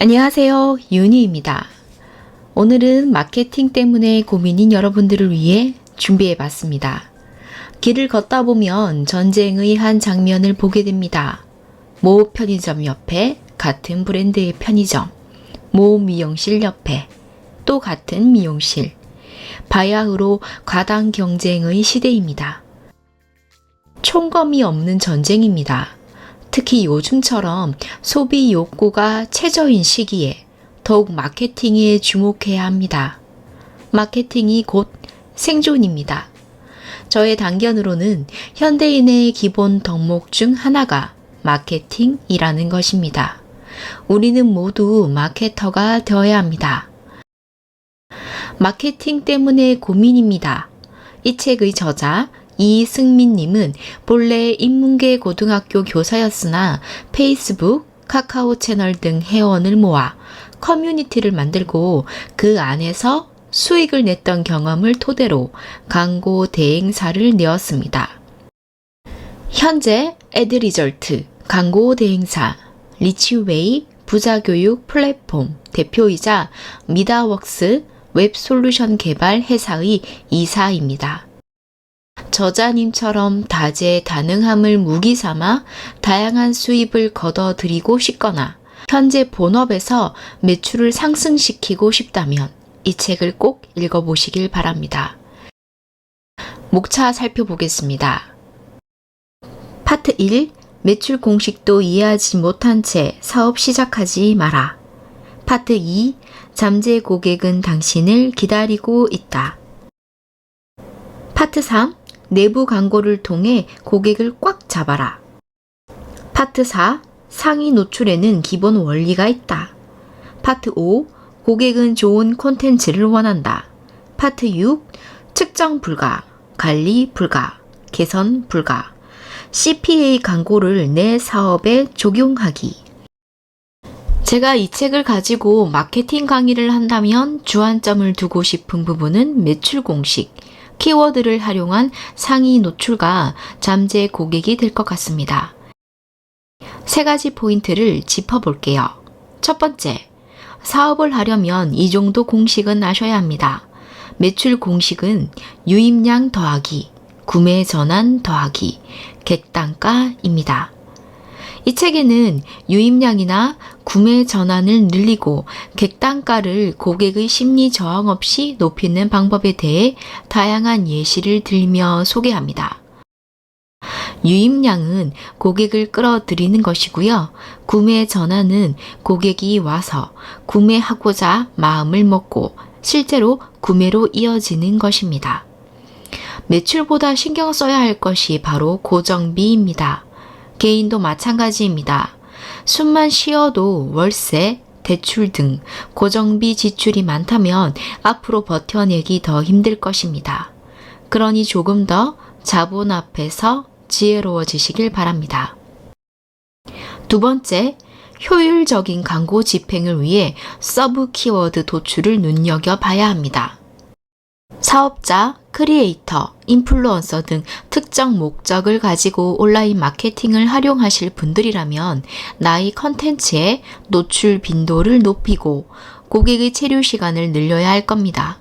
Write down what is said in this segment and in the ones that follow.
안녕하세요. 윤희입니다. 오늘은 마케팅 때문에 고민인 여러분들을 위해 준비해 봤습니다. 길을 걷다 보면 전쟁의 한 장면을 보게 됩니다. 모 편의점 옆에 같은 브랜드의 편의점, 모 미용실 옆에 또 같은 미용실, 바야흐로 과당 경쟁의 시대입니다. 총검이 없는 전쟁입니다. 특히 요즘처럼 소비 욕구가 최저인 시기에 더욱 마케팅에 주목해야 합니다. 마케팅이 곧 생존입니다. 저의 단견으로는 현대인의 기본 덕목 중 하나가 마케팅이라는 것입니다. 우리는 모두 마케터가 되어야 합니다. 마케팅 때문에 고민입니다. 이 책의 저자 이승민님은 본래 인문계 고등학교 교사였으나 페이스북, 카카오 채널 등 회원을 모아 커뮤니티를 만들고 그 안에서 수익을 냈던 경험을 토대로 광고 대행사를 내었습니다. 현재 애드리절트, 광고 대행사, 리치웨이, 부자교육 플랫폼 대표이자 미다웍스 웹솔루션 개발 회사의 이사입니다. 저자님처럼 다재다능함을 무기 삼아 다양한 수입을 거둬들이고 싶거나 현재 본업에서 매출을 상승시키고 싶다면 이 책을 꼭 읽어보시길 바랍니다. 목차 살펴보겠습니다. 파트 1. 매출 공식도 이해하지 못한 채 사업 시작하지 마라. 파트 2. 잠재 고객은 당신을 기다리고 있다. 파트 3. 내부 광고를 통해 고객을 꽉 잡아라. 파트 4. 상위 노출에는 기본 원리가 있다. 파트 5. 고객은 좋은 콘텐츠를 원한다. 파트 6. 측정 불가, 관리 불가, 개선 불가. CPA 광고를 내 사업에 적용하기. 제가 이 책을 가지고 마케팅 강의를 한다면 주안점을 두고 싶은 부분은 매출 공식, 키워드를 활용한 상위 노출과 잠재 고객이 될 것 같습니다. 세 가지 포인트를 짚어볼게요. 첫 번째, 사업을 하려면 이 정도 공식은 아셔야 합니다. 매출 공식은 유입량 더하기, 구매 전환 더하기, 객단가입니다. 이 책에는 유입량이나 구매 전환을 늘리고 객단가를 고객의 심리 저항 없이 높이는 방법에 대해 다양한 예시를 들며 소개합니다. 유입량은 고객을 끌어들이는 것이고요. 구매 전환은 고객이 와서 구매하고자 마음을 먹고 실제로 구매로 이어지는 것입니다. 매출보다 신경 써야 할 것이 바로 고정비입니다. 개인도 마찬가지입니다. 숨만 쉬어도 월세, 대출 등 고정비 지출이 많다면 앞으로 버텨내기 더 힘들 것입니다. 그러니 조금 더 자본 앞에서 지혜로워지시길 바랍니다. 두 번째, 효율적인 광고 집행을 위해 서브 키워드 도출을 눈여겨봐야 합니다. 사업자, 크리에이터, 인플루언서 등 특정 목적을 가지고 온라인 마케팅을 활용하실 분들이라면 나의 컨텐츠의 노출 빈도를 높이고 고객의 체류 시간을 늘려야 할 겁니다.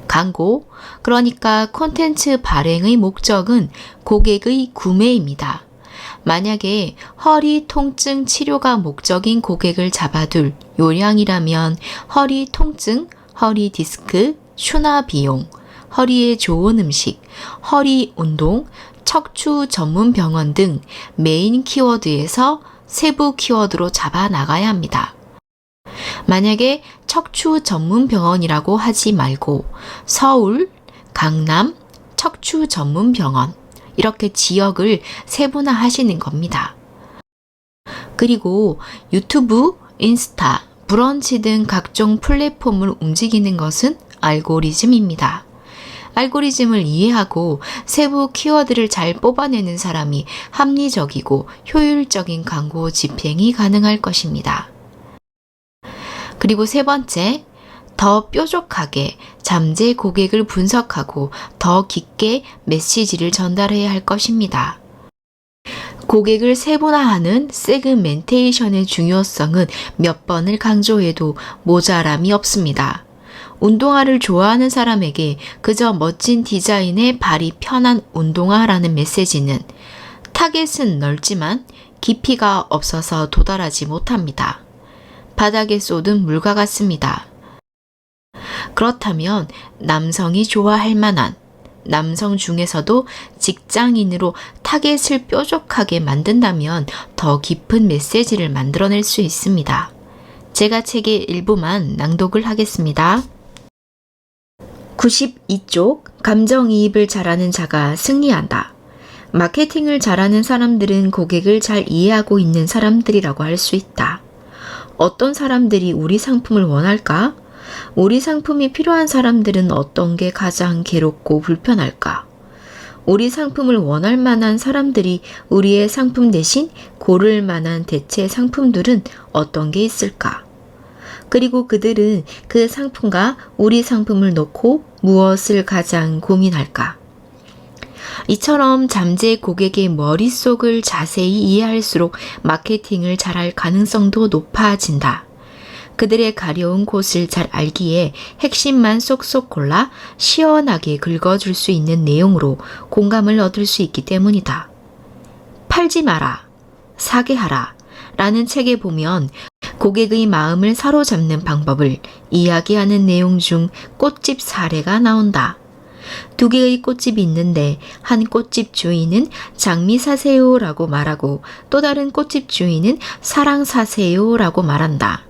광고, 그러니까 콘텐츠 발행의 목적은 고객의 구매입니다. 만약에 허리 통증 치료가 목적인 고객을 잡아둘 요량이라면 허리 통증, 허리 디스크, 슈나 비용, 허리에 좋은 음식, 허리 운동, 척추 전문 병원 등 메인 키워드에서 세부 키워드로 잡아 나가야 합니다. 만약에 척추 전문 병원이라고 하지 말고 서울, 강남, 척추 전문 병원 이렇게 지역을 세분화하시는 겁니다. 그리고 유튜브, 인스타, 브런치 등 각종 플랫폼을 움직이는 것은 알고리즘입니다. 알고리즘을 이해하고 세부 키워드를 잘 뽑아내는 사람이 합리적이고 효율적인 광고 집행이 가능할 것입니다. 그리고 세 번째, 더 뾰족하게 잠재 고객을 분석하고 더 깊게 메시지를 전달해야 할 것입니다. 고객을 세분화하는 세그멘테이션의 중요성은 몇 번을 강조해도 모자람이 없습니다. 운동화를 좋아하는 사람에게 그저 멋진 디자인의 발이 편한 운동화라는 메시지는 타겟은 넓지만 깊이가 없어서 도달하지 못합니다. 바닥에 쏟은 물과 같습니다. 그렇다면 남성이 좋아할 만한, 남성 중에서도 직장인으로 타겟을 뾰족하게 만든다면 더 깊은 메시지를 만들어낼 수 있습니다. 제가 책의 일부만 낭독을 하겠습니다. 92쪽 감정이입을 잘하는 자가 승리한다. 마케팅을 잘하는 사람들은 고객을 잘 이해하고 있는 사람들이라고 할 수 있다. 어떤 사람들이 우리 상품을 원할까? 우리 상품이 필요한 사람들은 어떤 게 가장 괴롭고 불편할까? 우리 상품을 원할 만한 사람들이 우리의 상품 대신 고를 만한 대체 상품들은 어떤 게 있을까? 그리고 그들은 그 상품과 우리 상품을 놓고 무엇을 가장 고민할까? 이처럼 잠재 고객의 머릿속을 자세히 이해할수록 마케팅을 잘할 가능성도 높아진다. 그들의 가려운 곳을 잘 알기에 핵심만 쏙쏙 골라 시원하게 긁어줄 수 있는 내용으로 공감을 얻을 수 있기 때문이다. 팔지 마라, 사게 하라 라는 책에 보면 고객의 마음을 사로잡는 방법을 이야기하는 내용 중 꽃집 사례가 나온다. 두 개의 꽃집이 있는데 한 꽃집 주인은 장미 사세요 라고 말하고 또 다른 꽃집 주인은 사랑 사세요 라고 말한다.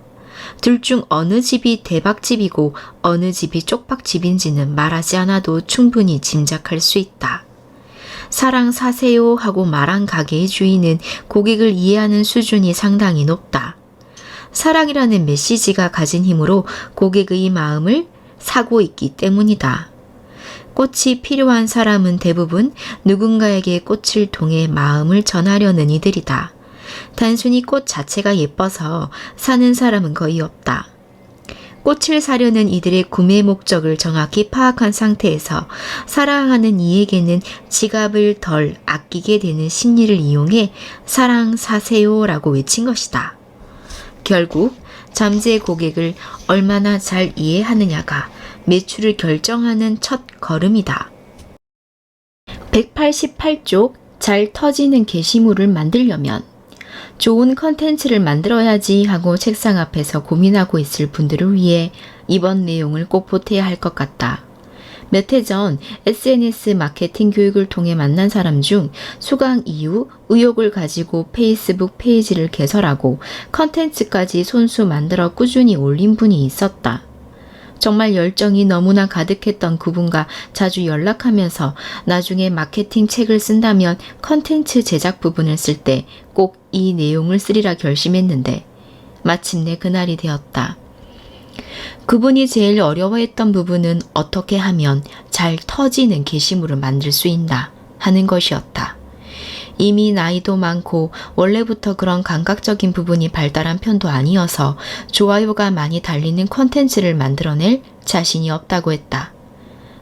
둘 중 어느 집이 대박집이고 어느 집이 쪽박집인지는 말하지 않아도 충분히 짐작할 수 있다. 사랑 사세요 하고 말한 가게의 주인은 고객을 이해하는 수준이 상당히 높다. 사랑이라는 메시지가 가진 힘으로 고객의 마음을 사고 있기 때문이다. 꽃이 필요한 사람은 대부분 누군가에게 꽃을 통해 마음을 전하려는 이들이다. 단순히 꽃 자체가 예뻐서 사는 사람은 거의 없다. 꽃을 사려는 이들의 구매 목적을 정확히 파악한 상태에서 사랑하는 이에게는 지갑을 덜 아끼게 되는 심리를 이용해 사랑 사세요 라고 외친 것이다. 결국 잠재 고객을 얼마나 잘 이해하느냐가 매출을 결정하는 첫 걸음이다. 188쪽 잘 터지는 게시물을 만들려면 좋은 컨텐츠를 만들어야지 하고 책상 앞에서 고민하고 있을 분들을 위해 이번 내용을 꼭 보태야 할 것 같다. 몇 해 전 SNS 마케팅 교육을 통해 만난 사람 중 수강 이후 의욕을 가지고 페이스북 페이지를 개설하고 컨텐츠까지 손수 만들어 꾸준히 올린 분이 있었다. 정말 열정이 너무나 가득했던 그분과 자주 연락하면서 나중에 마케팅 책을 쓴다면 컨텐츠 제작 부분을 쓸 때 꼭 이 내용을 쓰리라 결심했는데 마침내 그날이 되었다. 그분이 제일 어려워했던 부분은 어떻게 하면 잘 터지는 게시물을 만들 수 있나 하는 것이었다. 이미 나이도 많고 원래부터 그런 감각적인 부분이 발달한 편도 아니어서 좋아요가 많이 달리는 콘텐츠를 만들어낼 자신이 없다고 했다.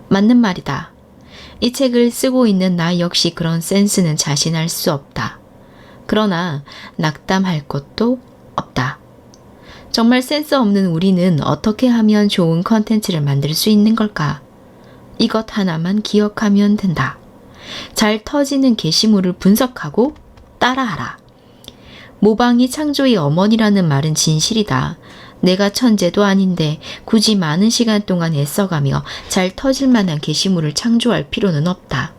맞는 말이다. 이 책을 쓰고 있는 나 역시 그런 센스는 자신할 수 없다. 그러나 낙담할 것도 없다. 정말 센스 없는 우리는 어떻게 하면 좋은 콘텐츠를 만들 수 있는 걸까? 이것 하나만 기억하면 된다. 잘 터지는 게시물을 분석하고 따라하라. 모방이 창조의 어머니라는 말은 진실이다. 내가 천재도 아닌데 굳이 많은 시간 동안 애써가며 잘 터질 만한 게시물을 창조할 필요는 없다.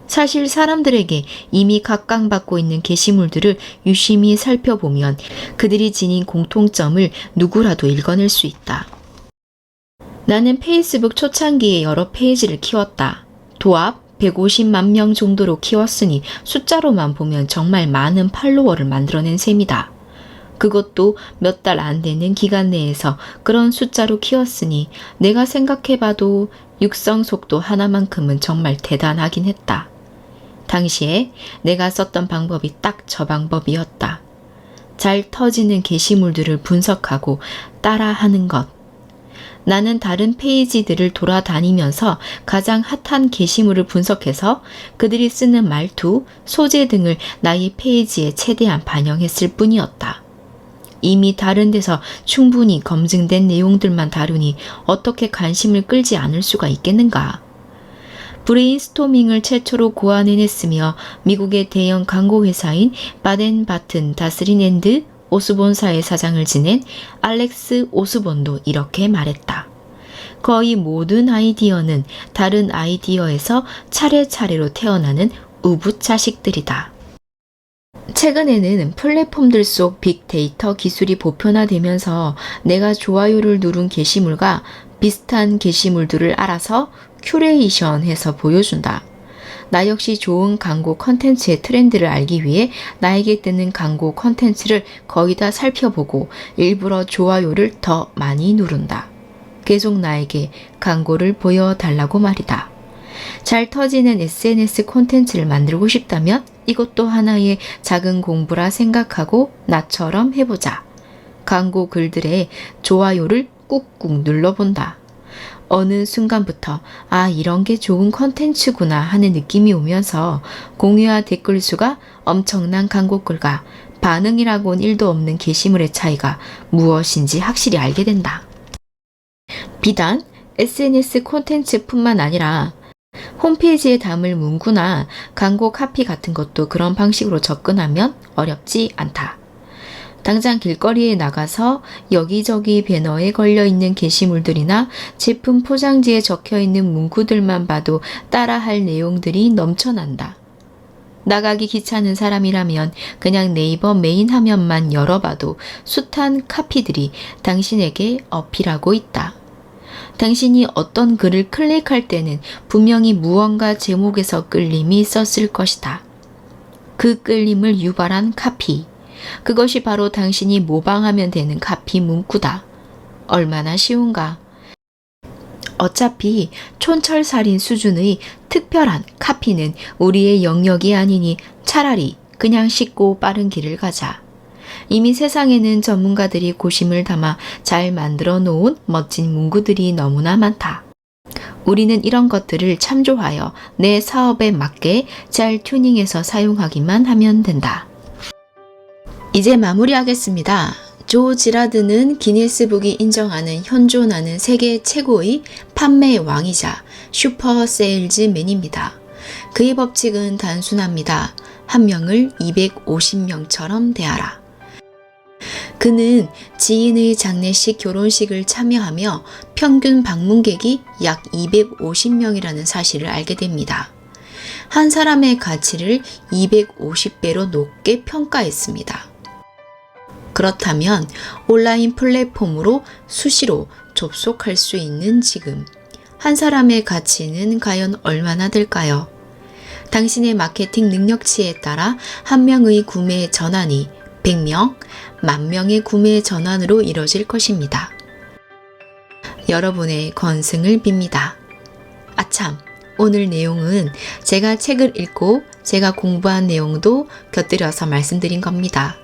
사실 사람들에게 이미 각광받고 있는 게시물들을 유심히 살펴보면 그들이 지닌 공통점을 누구라도 읽어낼 수 있다. 나는 페이스북 초창기에 여러 페이지를 키웠다. 도합 150만 명 정도로 키웠으니 숫자로만 보면 정말 많은 팔로워를 만들어낸 셈이다. 그것도 몇 달 안 되는 기간 내에서 그런 숫자로 키웠으니 내가 생각해봐도 육성 속도 하나만큼은 정말 대단하긴 했다. 당시에 내가 썼던 방법이 딱 저 방법이었다. 잘 터지는 게시물들을 분석하고 따라하는 것. 나는 다른 페이지들을 돌아다니면서 가장 핫한 게시물을 분석해서 그들이 쓰는 말투, 소재 등을 나의 페이지에 최대한 반영했을 뿐이었다. 이미 다른 데서 충분히 검증된 내용들만 다루니 어떻게 관심을 끌지 않을 수가 있겠는가. 브레인스토밍을 최초로 고안해냈으며 미국의 대형 광고회사인 바덴바튼 다스린앤드 오스본사의 사장을 지낸 알렉스 오스본도 이렇게 말했다. 거의 모든 아이디어는 다른 아이디어에서 차례차례로 태어나는 우붓자식들이다. 최근에는 플랫폼들 속 빅데이터 기술이 보편화되면서 내가 좋아요를 누른 게시물과 비슷한 게시물들을 알아서 큐레이션해서 보여준다. 나 역시 좋은 광고 컨텐츠의 트렌드를 알기 위해 나에게 뜨는 광고 컨텐츠를 거의 다 살펴보고 일부러 좋아요를 더 많이 누른다. 계속 나에게 광고를 보여달라고 말이다. 잘 터지는 SNS 콘텐츠를 만들고 싶다면 이것도 하나의 작은 공부라 생각하고 나처럼 해보자. 광고 글들에 좋아요를 꾹꾹 눌러본다. 어느 순간부터 이런 게 좋은 콘텐츠구나 하는 느낌이 오면서 공유와 댓글 수가 엄청난 광고글과 반응이라고는 1도 없는 게시물의 차이가 무엇인지 확실히 알게 된다. 비단 SNS 콘텐츠뿐만 아니라 홈페이지에 담을 문구나 광고 카피 같은 것도 그런 방식으로 접근하면 어렵지 않다. 당장 길거리에 나가서 여기저기 배너에 걸려있는 게시물들이나 제품 포장지에 적혀있는 문구들만 봐도 따라할 내용들이 넘쳐난다. 나가기 귀찮은 사람이라면 그냥 네이버 메인 화면만 열어봐도 숱한 카피들이 당신에게 어필하고 있다. 당신이 어떤 글을 클릭할 때는 분명히 무언가 제목에서 끌림이 있었을 것이다. 그 끌림을 유발한 카피. 그것이 바로 당신이 모방하면 되는 카피 문구다. 얼마나 쉬운가. 어차피 촌철살인 수준의 특별한 카피는 우리의 영역이 아니니 차라리 그냥 쉽고 빠른 길을 가자. 이미 세상에는 전문가들이 고심을 담아 잘 만들어 놓은 멋진 문구들이 너무나 많다. 우리는 이런 것들을 참조하여 내 사업에 맞게 잘 튜닝해서 사용하기만 하면 된다. 이제 마무리하겠습니다. 조 지라드는 기네스북이 인정하는 현존하는 세계 최고의 판매 왕이자 슈퍼 세일즈맨입니다. 그의 법칙은 단순합니다. 한 명을 250명처럼 대하라. 그는 지인의 장례식 결혼식을 참여하며 평균 방문객이 약 250명이라는 사실을 알게 됩니다. 한 사람의 가치를 250배로 높게 평가했습니다. 그렇다면 온라인 플랫폼으로 수시로 접속할 수 있는 지금 한 사람의 가치는 과연 얼마나 될까요? 당신의 마케팅 능력치에 따라 한 명의 구매 전환이 100명, 10,000명의 구매 전환으로 이뤄질 것입니다. 여러분의 건승을 빕니다. 아참, 오늘 내용은 제가 책을 읽고 제가 공부한 내용도 곁들여서 말씀드린 겁니다.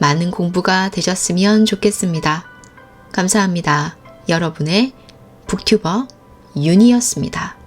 많은 공부가 되셨으면 좋겠습니다. 감사합니다. 여러분의 북튜버 윤이었습니다.